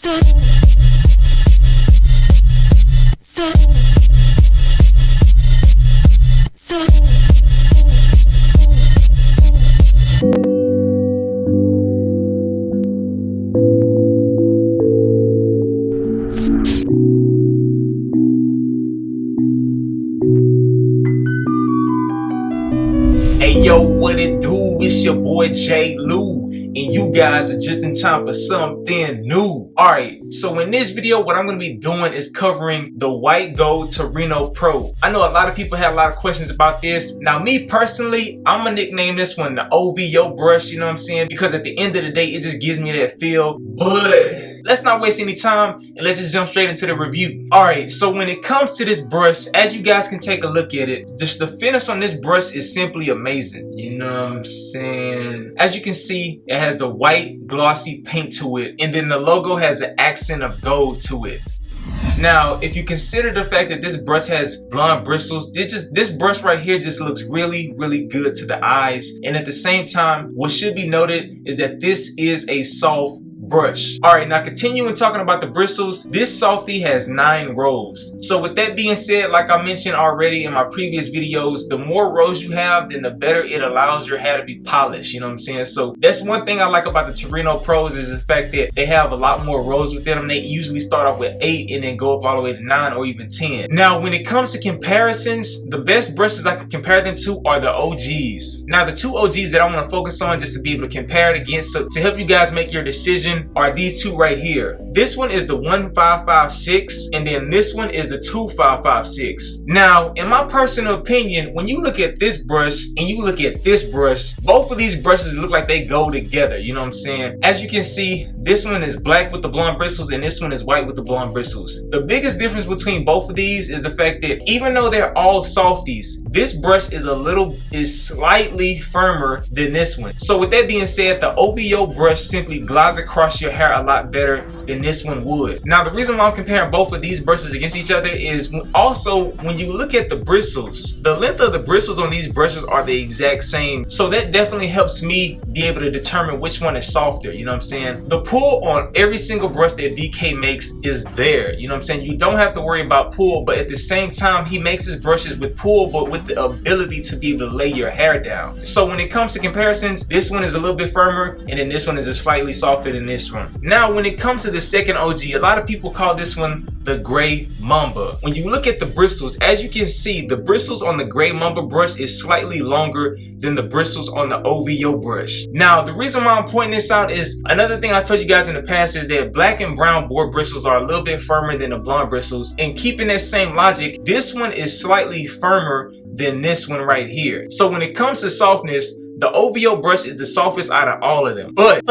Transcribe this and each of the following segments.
Hey yo, what it do? It's your boy J. Lou, and you guys are just in time for something new. Alright, so in this video, what I'm going to be doing is covering the white gold Torino Pro. I know a lot of people have a lot of questions about this. Now, me personally, I'm going to nickname this one the OVO brush, you know what I'm saying? Because at the end of the day, it just gives me that feel. But let's not waste any time and let's just jump straight into the review. Alright, so when it comes to this brush, as you guys can take a look at it, just the finish on this brush is simply amazing. You know what I'm saying? As you can see, it has the white glossy paint to it, and then the logo has an accent of gold to it. Now, if you consider the fact that this brush has blonde bristles, this brush right here just looks really, really good to the eyes. And at the same time, what should be noted is that this is a soft brush. Alright, now continuing talking about the bristles, this softy has 9 rows. So with that being said, like I mentioned already in my previous videos, the more rows you have, then the better it allows your hair to be polished, you know what I'm saying? So that's one thing I like about the Torino Pros is the fact that they have a lot more rows within them. They usually start off with 8 and then go up all the way to 9 or even 10. Now, when it comes to comparisons, the best brushes I can compare them to are the OGs. Now, the two OGs that I want to focus on just to be able to compare it against, so to help you guys make your decision, are these two right here. This one is the 1556 and then this one is the 2556. Now, in my personal opinion, when you look at this brush and you look at this brush, both of these brushes look like they go together, you know what I'm saying? As you can see, this one is black with the blonde bristles and this one is white with the blonde bristles. The biggest difference between both of these is the fact that even though they're all softies, this brush is slightly firmer than this one. So with that being said, the OVO brush simply glides across your hair a lot better than this one would. Now, the reason why I'm comparing both of these brushes against each other is also when you look at the bristles, the length of the bristles on these brushes are the exact same. So that definitely helps me be able to determine which one is softer, you know what I'm saying? The pull on every single brush that BK makes is there, you know what I'm saying? You don't have to worry about pull, but at the same time, he makes his brushes with pull, but with the ability to be able to lay your hair down. So when it comes to comparisons, this one is a little bit firmer and then this one is just slightly softer than this one. Now, when it comes to the second OG, a lot of people call this one the Gray Mamba. When you look at the bristles, as you can see, the bristles on the Gray Mamba brush is slightly longer than the bristles on the OVO brush. Now, the reason why I'm pointing this out is another thing I told you guys in the past is that black and brown board bristles are a little bit firmer than the blonde bristles. And keeping that same logic, this one is slightly firmer than this one right here. So when it comes to softness, the OVO brush is the softest out of all of them. But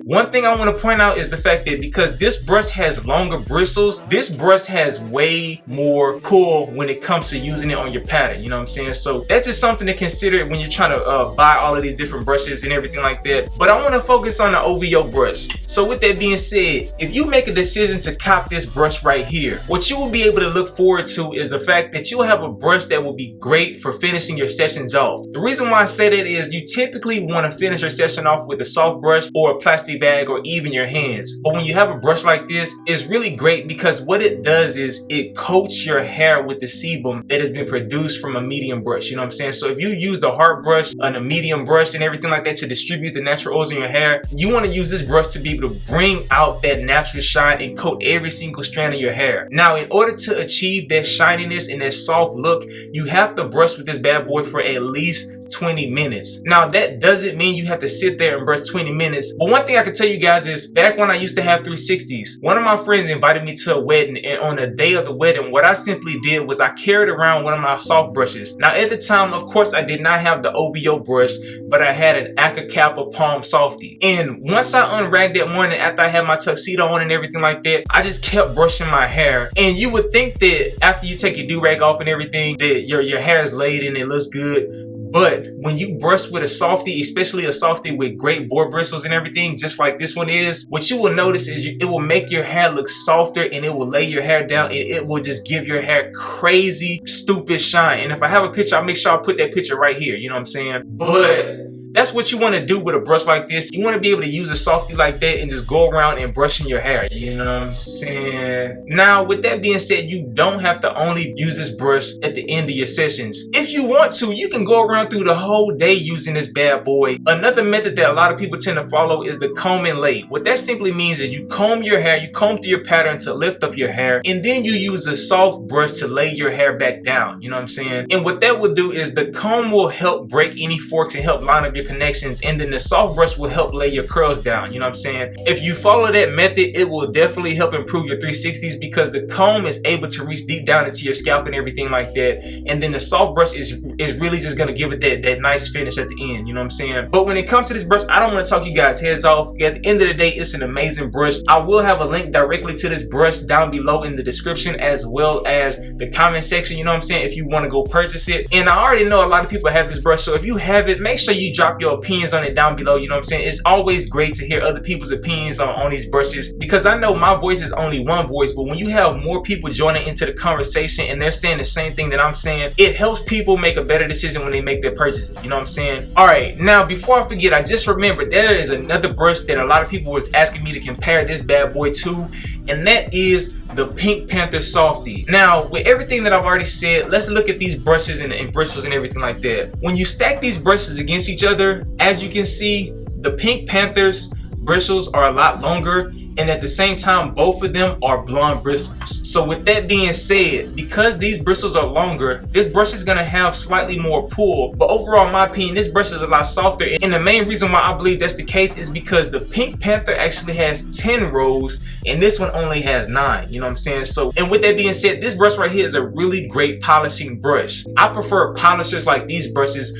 one thing I want to point out is the fact that because this brush has longer bristles, this brush has way more pull when it comes to using it on your pattern, you know what I'm saying? So that's just something to consider when you're trying to buy all of these different brushes and everything like that. But I want to focus on the OVO brush. So with that being said, if you make a decision to cop this brush right here, what you will be able to look forward to is the fact that you'll have a brush that will be great for finishing your sessions off. The reason why I say that is you typically want to finish your session off with a soft brush or a plastic bag or even your hands. But when you have a brush like this, it's really great because what it does is it coats your hair with the sebum that has been produced from a medium brush, you know what I'm saying? So if you use the hard brush and a medium brush and everything like that to distribute the natural oils in your hair, you want to use this brush to be able to bring out that natural shine and coat every single strand of your hair. Now, in order to achieve that shininess and that soft look, you have to brush with this bad boy for at least 20 minutes. Now, that doesn't mean you have to sit there and brush 20 minutes. But one thing I can tell you guys is back when I used to have 360s, one of my friends invited me to a wedding, and on the day of the wedding, what I simply did was I carried around one of my soft brushes. Now, at the time, of course, I did not have the OVO brush, but I had an Aka Kappa Palm Softy. And once I unragged that morning after I had my tuxedo on and everything like that, I just kept brushing my hair. And you would think that after you take your do-rag off and everything, that your hair is laid and it looks good. But when you brush with a softy, especially a softy with great board bristles and everything, just like this one is, what you will notice is it will make your hair look softer and it will lay your hair down and it will just give your hair crazy, stupid shine. And if I have a picture, I'll make sure I put that picture right here, you know what I'm saying? But That's what you want to do with a brush like this. You want to be able to use a softy like that and just go around and brushing your hair. You know what I'm saying? Now, with that being said, you don't have to only use this brush at the end of your sessions. If you want to, you can go around through the whole day using this bad boy. Another method that a lot of people tend to follow is the comb and lay. What that simply means is you comb your hair, you comb through your pattern to lift up your hair, and then you use a soft brush to lay your hair back down. You know what I'm saying? And what that will do is the comb will help break any forks and help line up your connections, and then the soft brush will help lay your curls down. You know what I'm saying? If you follow that method, it will definitely help improve your 360s because the comb is able to reach deep down into your scalp and everything like that, and then the soft brush is really just gonna give it that nice finish at the end. You know what I'm saying? But when it comes to this brush, I don't want to talk you guys heads off. At the end of the day, it's an amazing brush. I will have a link directly to this brush down below in the description as well as the comment section. You know what I'm saying? If you want to go purchase it. And I already know a lot of people have this brush, so if you have it, make sure you drop your opinions on it down below. You know what I'm saying? It's always great to hear other people's opinions on these brushes, because I know my voice is only one voice, but when you have more people joining into the conversation and they're saying the same thing that I'm saying, it helps people make a better decision when they make their purchases. You know what I'm saying? All right, now before I forget, I just remembered there is another brush that a lot of people was asking me to compare this bad boy to, and that is the Pink Panther Softy. Now, with everything that I've already said, let's look at these brushes and bristles and everything like that. When you stack these brushes against each other, as you can see, the Pink Panther's bristles are a lot longer, and at the same time, both of them are blonde bristles. So with that being said, because these bristles are longer, this brush is gonna have slightly more pull, but overall, in my opinion, this brush is a lot softer. And the main reason why I believe that's the case is because the Pink Panther actually has 10 rows and this one only has 9. You know what I'm saying? So, and with that being said, this brush right here is a really great polishing brush. I prefer polishers like these brushes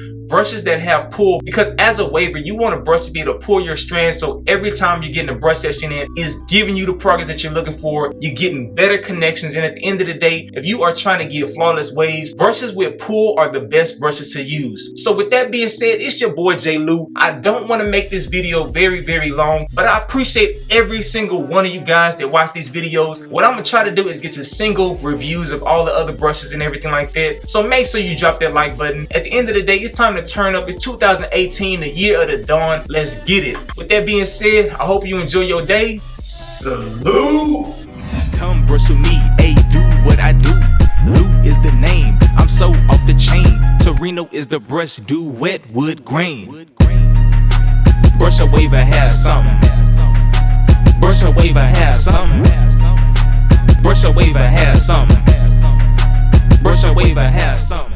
that have pull, because as a waver, you want a brush to be able to pull your strands, so every time you're getting a brush session in, is giving you the progress that you're looking for. You're getting better connections, and at the end of the day, if you are trying to get flawless waves, brushes with pull are the best brushes to use. So with that being said, it's your boy J Lou. I don't want to make this video very long, but I appreciate every single one of you guys that watch these videos. What I'm gonna try to do is get to single reviews of all the other brushes and everything like that, so make sure you drop that like button. At the end of the day, it's time to turn up. It's 2018, the year of the dawn. Let's get it. With that being said, I hope you enjoy your day. Salute. Come brush with me, ayy, do what I do. Lou is the name, I'm so off the chain. Torino is the brush, do wet wood grain. Brush a wave, I have something. Brush a wave, I have something. Brush a wave, I have something. Brush a wave, I have something.